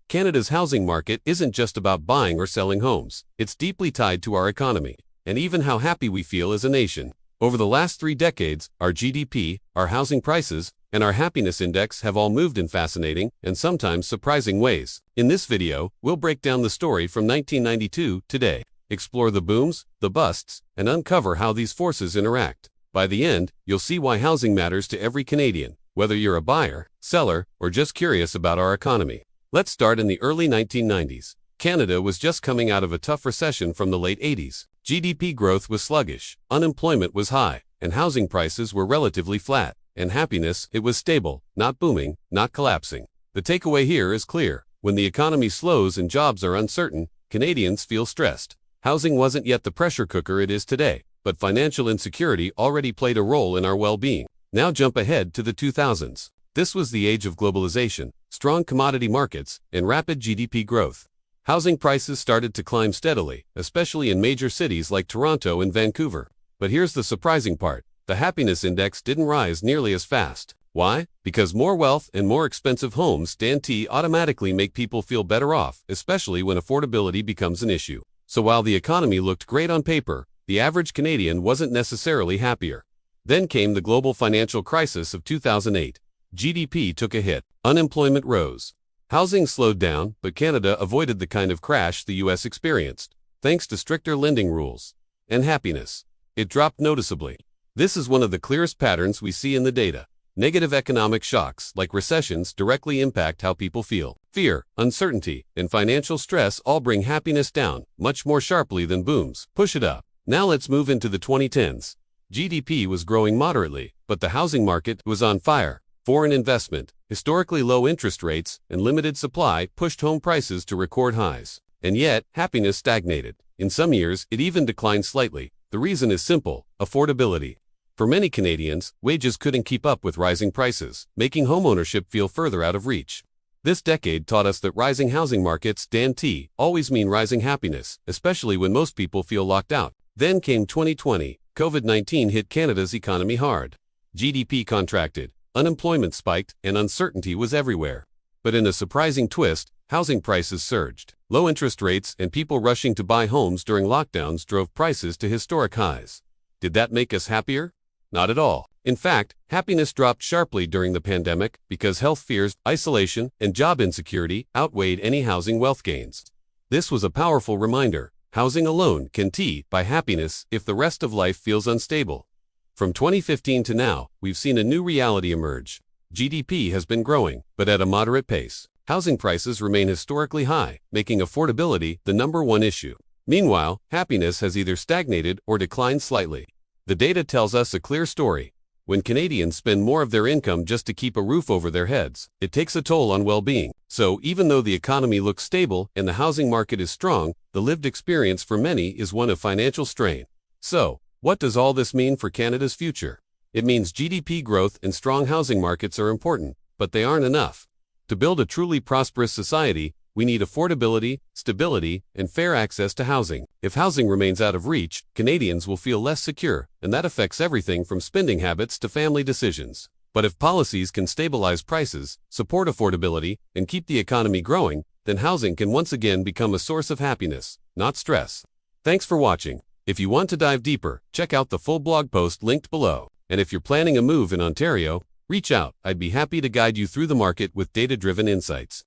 Canada's housing market isn't just about buying or selling homes. It's deeply tied to our economy, and even how happy we feel as a nation. Over the last 3 decades, our GDP, our housing prices, and our happiness index have all moved in fascinating and sometimes surprising ways. In this video, we'll break down the story from 1992 to today, explore the booms, the busts, and uncover how these forces interact. By the end, you'll see why housing matters to every Canadian, whether you're a buyer, seller, or just curious about our economy. Let's start in the early 1990s. Canada was just coming out of a tough recession from the late 80s. GDP growth was sluggish, unemployment was high, and housing prices were relatively flat. And happiness, it was stable, not booming, not collapsing. The takeaway here is clear. When the economy slows and jobs are uncertain, Canadians feel stressed. Housing wasn't yet the pressure cooker it is today, but financial insecurity already played a role in our well-being. Now jump ahead to the 2000s. This was the age of globalization, strong commodity markets, and rapid GDP growth. Housing prices started to climb steadily, especially in major cities like Toronto and Vancouver. But here's the surprising part. The happiness index didn't rise nearly as fast. Why? Because more wealth and more expensive homes automatically make people feel better off, especially when affordability becomes an issue. So while the economy looked great on paper, the average Canadian wasn't necessarily happier. Then came the global financial crisis of 2008. GDP took a hit. Unemployment rose. Housing slowed down, but Canada avoided the kind of crash the US experienced, thanks to stricter lending rules. And happiness. It dropped noticeably. This is one of the clearest patterns we see in the data. Negative economic shocks, like recessions, directly impact how people feel. Fear, uncertainty, and financial stress all bring happiness down, much more sharply than booms push it up. Now let's move into the 2010s. GDP was growing moderately, but the housing market was on fire. Foreign investment, historically low interest rates, and limited supply pushed home prices to record highs. And yet, happiness stagnated. In some years, it even declined slightly. The reason is simple: affordability. For many Canadians, wages couldn't keep up with rising prices, making homeownership feel further out of reach. This decade taught us that rising housing markets always mean rising happiness, especially when most people feel locked out. Then came 2020. COVID-19 hit Canada's economy hard. GDP contracted, unemployment spiked, and uncertainty was everywhere. But in a surprising twist, housing prices surged. Low interest rates and people rushing to buy homes during lockdowns drove prices to historic highs. Did that make us happier? Not at all. In fact, happiness dropped sharply during the pandemic because health fears, isolation, and job insecurity outweighed any housing wealth gains. This was a powerful reminder. Housing alone can buy happiness if the rest of life feels unstable. From 2015 to now, we've seen a new reality emerge. GDP has been growing, but at a moderate pace. Housing prices remain historically high, making affordability the #1 issue. Meanwhile, happiness has either stagnated or declined slightly. The data tells us a clear story. When Canadians spend more of their income just to keep a roof over their heads, it takes a toll on well-being. So even though the economy looks stable and the housing market is strong, the lived experience for many is one of financial strain. So, what does all this mean for Canada's future? It means GDP growth and strong housing markets are important, but they aren't enough. To build a truly prosperous society, we need affordability, stability, and fair access to housing. If housing remains out of reach, Canadians will feel less secure, and that affects everything from spending habits to family decisions. But if policies can stabilize prices, support affordability, and keep the economy growing, then housing can once again become a source of happiness, not stress. Thanks for watching. If you want to dive deeper, check out the full blog post linked below. And if you're planning a move in Ontario, reach out. I'd be happy to guide you through the market with data-driven insights.